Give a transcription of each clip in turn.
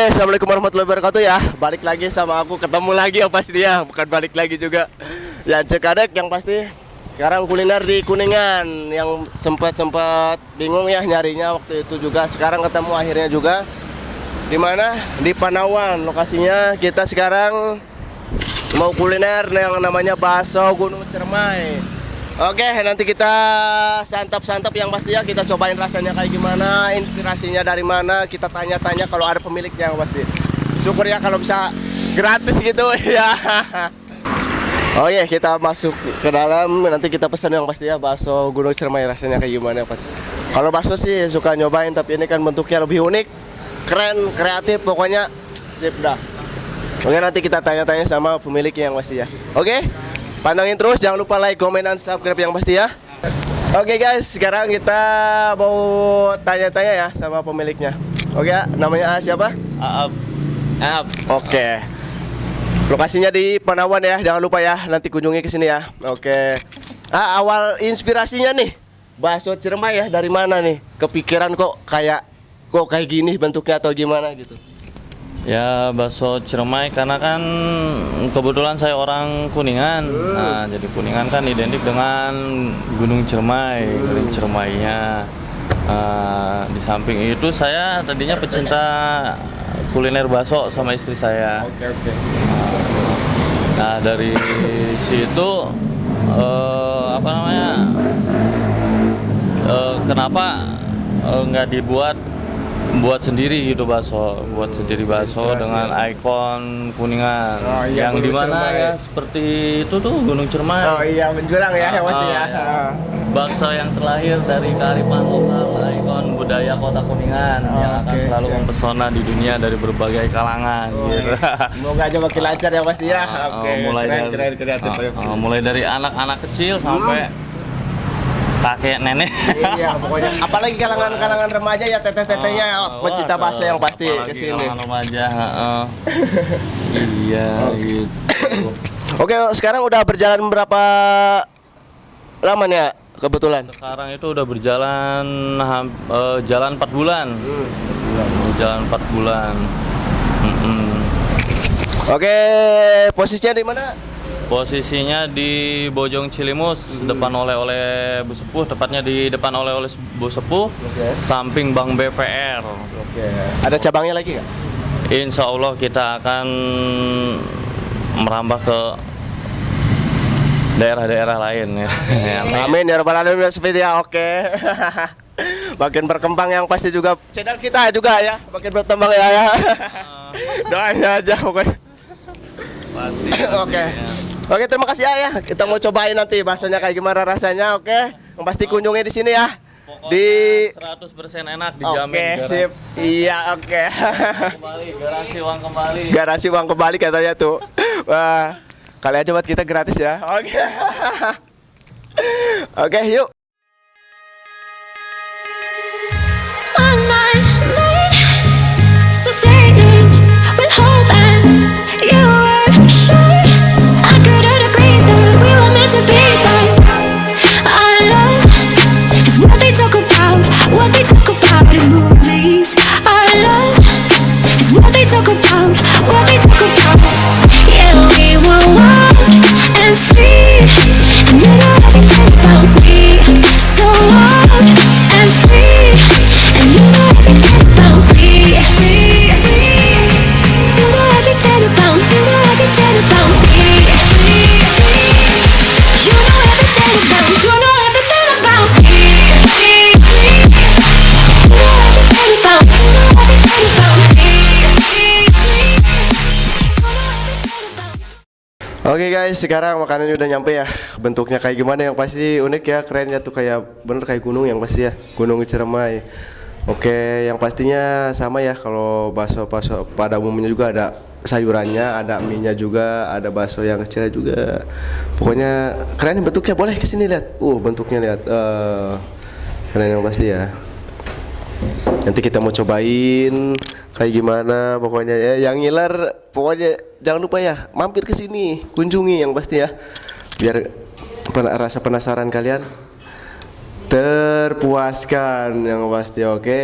Assalamualaikum warahmatullahi wabarakatuh ya. Balik lagi sama aku, ketemu lagi yang pasti ya. Bukan balik lagi juga. Ya Cekadek yang pasti. Sekarang kuliner di Kuningan. Yang sempat bingung ya nyarinya waktu itu juga. Sekarang ketemu akhirnya juga. Di mana? Di Panawan. Lokasinya kita sekarang mau kuliner yang namanya bakso Gunung Ciremai. Oke, nanti kita santap-santap yang pasti ya. Kita cobain rasanya kayak gimana, inspirasinya dari mana. Kita tanya-tanya kalau ada pemiliknya yang pasti. Syukur ya kalau bisa gratis gitu ya. Oh iya, kita masuk ke dalam. Nanti kita pesan yang pasti ya bakso Gunung Ciremai rasanya kayak gimana Pak. Kalau bakso sih suka nyobain, tapi ini kan bentuknya lebih unik, keren, kreatif, pokoknya sip dah. Oke, nanti kita tanya-tanya sama pemiliknya yang pasti ya. Oke, pantengin terus, jangan lupa like, comment, dan subscribe yang pasti ya. Oke guys, sekarang kita mau tanya-tanya ya sama pemiliknya. Oke, namanya siapa? Aap. Oke. Lokasinya di Panawan ya, jangan lupa ya, nanti kunjungi ke sini ya. Oke. Awal inspirasinya nih, bakso Ciremai ya, dari mana nih? Kepikiran kok kayak gini bentuknya atau gimana gitu? Ya, bakso Ciremai karena kan kebetulan saya orang Kuningan. Nah, jadi Kuningan kan identik dengan Gunung Ciremai, Gunung Ciremainya. Di samping itu saya tadinya pecinta kuliner bakso sama istri saya. Oke. Nah, dari situ kenapa nggak buat sendiri gitu bakso, dengan ikon Kuningan, Oh, iya, yang Gunung dimana Ciremai. ya seperti itu tuh Gunung Ciremai. Oh iya, menjulang ya yang pasti ya. Ya. Bakso yang terlahir dari kearifan lokal, ikon budaya kota Kuningan yang akan Oke, selalu siap. mempesona di dunia dari berbagai kalangan. Gitu. Semoga aja makin lancar ya pasti ya. Oke, keren kreatif. Mulai dari anak-anak kecil sampai kakek nenek. Iya, pokoknya apalagi kalangan remaja ya, teteh-tetehnya pecinta bakso yang pasti apalagi kesini. kalangan remaja. Iya gitu. Oke, sekarang udah berjalan berapa lama nih ya kebetulan? Sekarang itu udah berjalan jalan 4 bulan. Jalan 4 bulan. Oke, posisinya di mana? Posisinya di Bojong Cilimus, depan oleh-oleh Bu Sepuh, tepatnya di depan oleh-oleh Bu Sepuh, samping Bank BPR. Oke. Ada cabangnya lagi nggak? Insya Allah kita akan merambah ke daerah-daerah lain ya. Amin ya rabbal alamin seperti ya. Oke. Makin berkembang yang pasti juga channel kita juga ya, makin berkembang ya. Doain aja pokoknya. Pasti. Oke. Oke, terima kasih ya. Kita mau cobain nanti baksonya kayak gimana rasanya, oke? Yang pasti kunjungi di sini ya. Di 100% enak, dijamin. Oke, sip. Iya, oke. Kembali, garasi uang kembali. Garasi uang kembali katanya tuh. Wah, kali aja buat kita gratis ya. Oke. Oke, yuk. On my mind, succeeding with hope and you were sure I couldn't agree that we were meant to be, but our love is what they talk about in movies. Our love is what they talk about. Yeah, we were wild and free, and you know everything about me. So wild and free, and you know everything about me. You know everything about me. You know everything about me. You know everything about me. Oke guys, sekarang makanannya udah nyampe ya. Bentuknya kayak gimana yang pasti unik ya, keren ya tuh, kayak bener kayak gunung yang pasti ya, Gunung Ciremai. Oke, yang pastinya sama ya, kalau bakso pada umumnya juga ada sayurannya, ada mie-nya juga, ada bakso yang kecil juga. Pokoknya keren bentuknya, boleh kesini lihat. Bentuknya lihat, keren yang pasti ya. Nanti kita mau cobain kayak gimana, pokoknya ya. Yang ngiler, pokoknya jangan lupa ya, mampir ke sini, kunjungi yang pasti ya, biar rasa penasaran kalian terpuaskan yang pasti. Oke,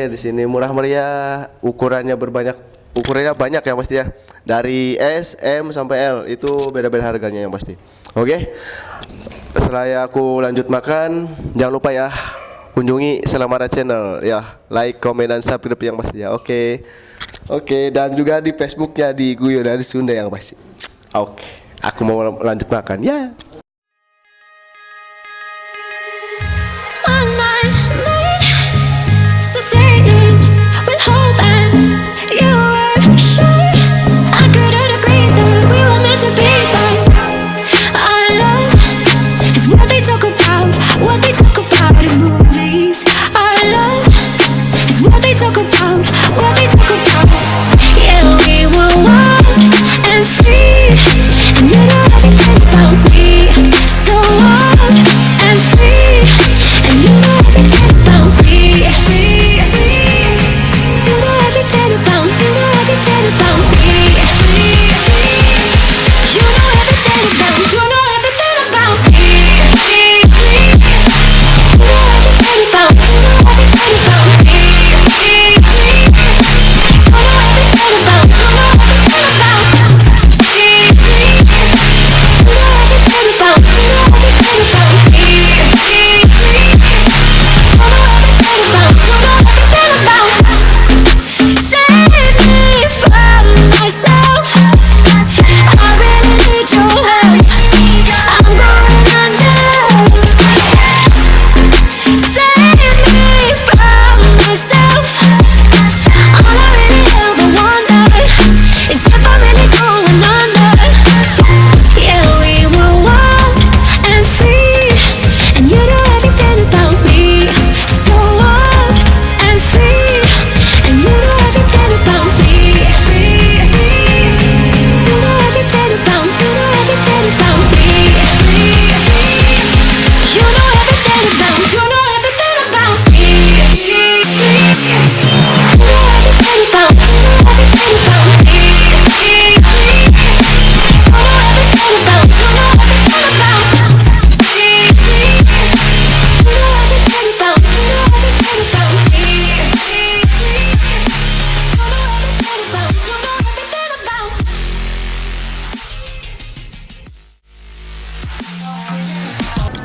di sini murah meriah, ukurannya berbanyak ukurannya banyak yang pasti ya. Dari S, M sampai L itu beda-beda harganya yang pasti. Oke. Setelah aku lanjut makan, jangan lupa ya kunjungi Selamara Channel ya, like, komen dan subscribe yang pasti ya. Oke. Oke, dan juga di Facebooknya di Guyon dari Sunda yang pasti. Oke. Aku mau lanjut makan ya. On my mind, succeeding with hope and you were sure I couldn't agree that we were meant to be, but our love is what they talk about in movies. Our love is what they talk about. Yeah, we were wild and free, and you know everything about me. So wild and free, and you know everything about me. You know everything about me. You know everything about me. You know everything about me. You know everything about me.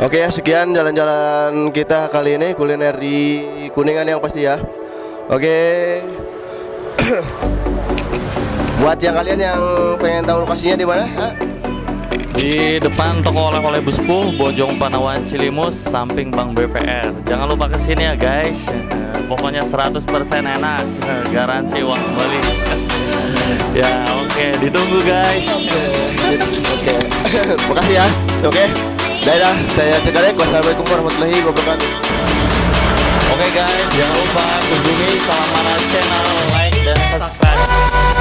Oke ya, sekian jalan-jalan kita kali ini, kuliner di Kuningan yang pasti ya. Oke. Buat yang kalian yang pengen tahu lokasinya di mana? Di depan toko oleh-oleh Buspu, Bojong Panawan Cilimus, samping Bank BPR. Jangan lupa kesini ya guys. Pokoknya 100% enak, garansi uang kembali. Ya oke, ditunggu guys. Oke. Makasih ya. Oke. Dadah, saya Cekadek. Wassalamualaikum warahmatullahi wabarakatuh. Oke guys, jangan lupa kunjungi Selamara Channel, like dan subscribe.